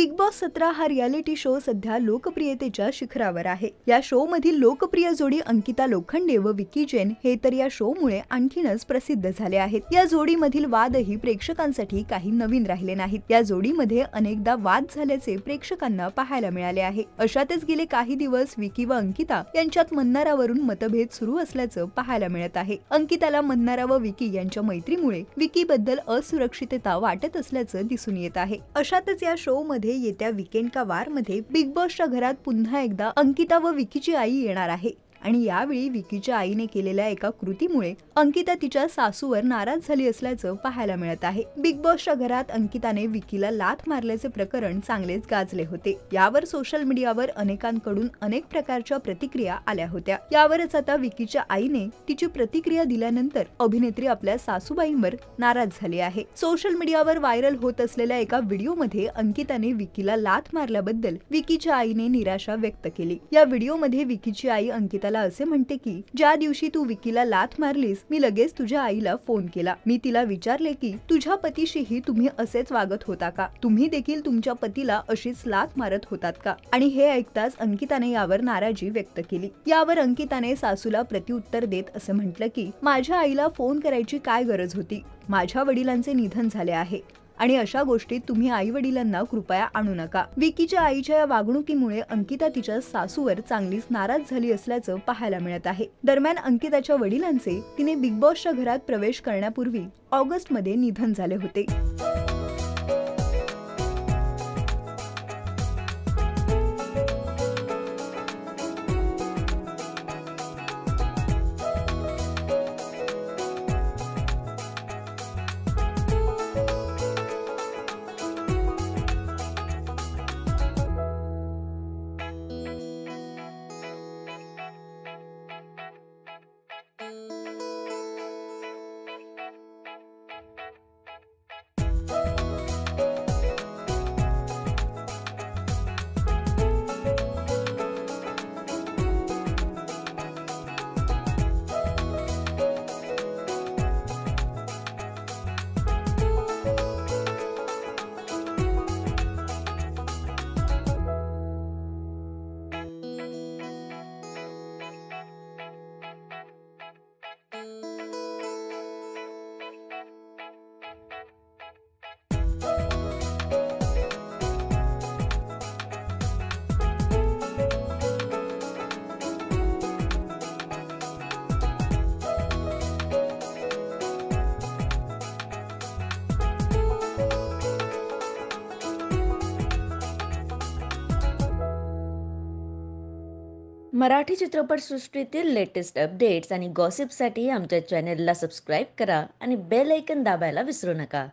Big boss 17 हा reality show सध्या लोकप्रियतेच्या शिखरावर आहे। या शो मधील लोकप्रिय जोडी अंकिता लोखंडे व विकी जैन हे तर या शो मुळे आणखीनच प्रसिद्ध झाले आहेत। या जोडीमधील वादही प्रेक्षकांसाठी काही नवीन राहिले नाहीत। या जोडीमध्ये अनेकदा वाद झाल्याचे प्रेक्षकांना पाहायला मिळाले आहे। अशातच गेले काही दिवस विकी व अंकिता यांच्यात मन्नारावरून मतभेद सुरू असल्याचं पाहायला मिळत आहे। अंकिताला मन्नारा व विकी यांच्या मैत्रीमुळे विकी बद्दल असुरक्षितता वाटत असल्याचं दिसून येत आहे। अशातच या शो मध्ये येत्या वीकेंड का वार मध्ये बिग बॉसच्या घरात पुन्हा एकदा अंकिता व विकीची आई येणार आहे आणि यावेळी विकीच्या आईने केलेल्या एका कृतीमुळे अंकिता तिच्या सासूवर नाराज झाली असल्याचं पाहायला मिळत आहे। बिग बॉसच्या घरात अंकिताने विकीला लाथ मारल्याचे प्रकरण चांगलेच गाजले होते। यावर सोशल मीडियावर अनेकांकडून अनेक प्रकारच्या प्रतिक्रिया आल्या होत्या। यावरच आता विकीच्या आईने तिची प्रतिक्रिया दिल्यानंतर अभिनेत्री आपल्या सासूबाईंवर नाराज झाली आहे। सोशल मीडियावर व्हायरल होत असलेल्या एका व्हिडिओमध्ये अंकिताने विकीला लाथ मारल्याबद्दल विकीच्या आईने निराशा व्यक्त केली। या व्हिडिओमध्ये विकीची आई अंकिता असे म्हणते की ज्या दिवशी तू विकीला लाथ मारलीस मी लगेच तुझ्या आईला फोन केला। मी तिला विचारले की तुझ्या पतीशीही तुम्ही असेच वागत होता का? तुम्ही देखील तुमच्या पतीला अशीच लाथ मारत होतात का? आणि हे ऐकताच अंकिताने यावर नाराजी व्यक्त केली। यावर अंकिताने सासूला प्रत्युत्तर देत असे म्हटलं की माझ्या आईला फोन करायची काय गरज होती? माझ्या वडिलांचे निधन झाले आहे आणि अशा गोष्टीत तुम्ही आई वडिलांना कृपया आणू नका। विकीच्या आईच्या या वागणुकीमुळे अंकिता तिच्या सासूवर चांगलीच नाराज झाली असल्याचं पाहायला मिळत आहे। दरम्यान अंकिताच्या वडिलांचे तिने बिग बॉसच्या घरात प्रवेश करण्यापूर्वी ऑगस्ट मध्ये निधन झाले होते। मराठी चित्रपटसृष्टीतील लेटेस्ट अपडेट्स आणि गॉसिपसाठी आमच्या चॅनेलला सबस्क्राईब करा आणि बेल आयकॉन दाबायला विसरू नका।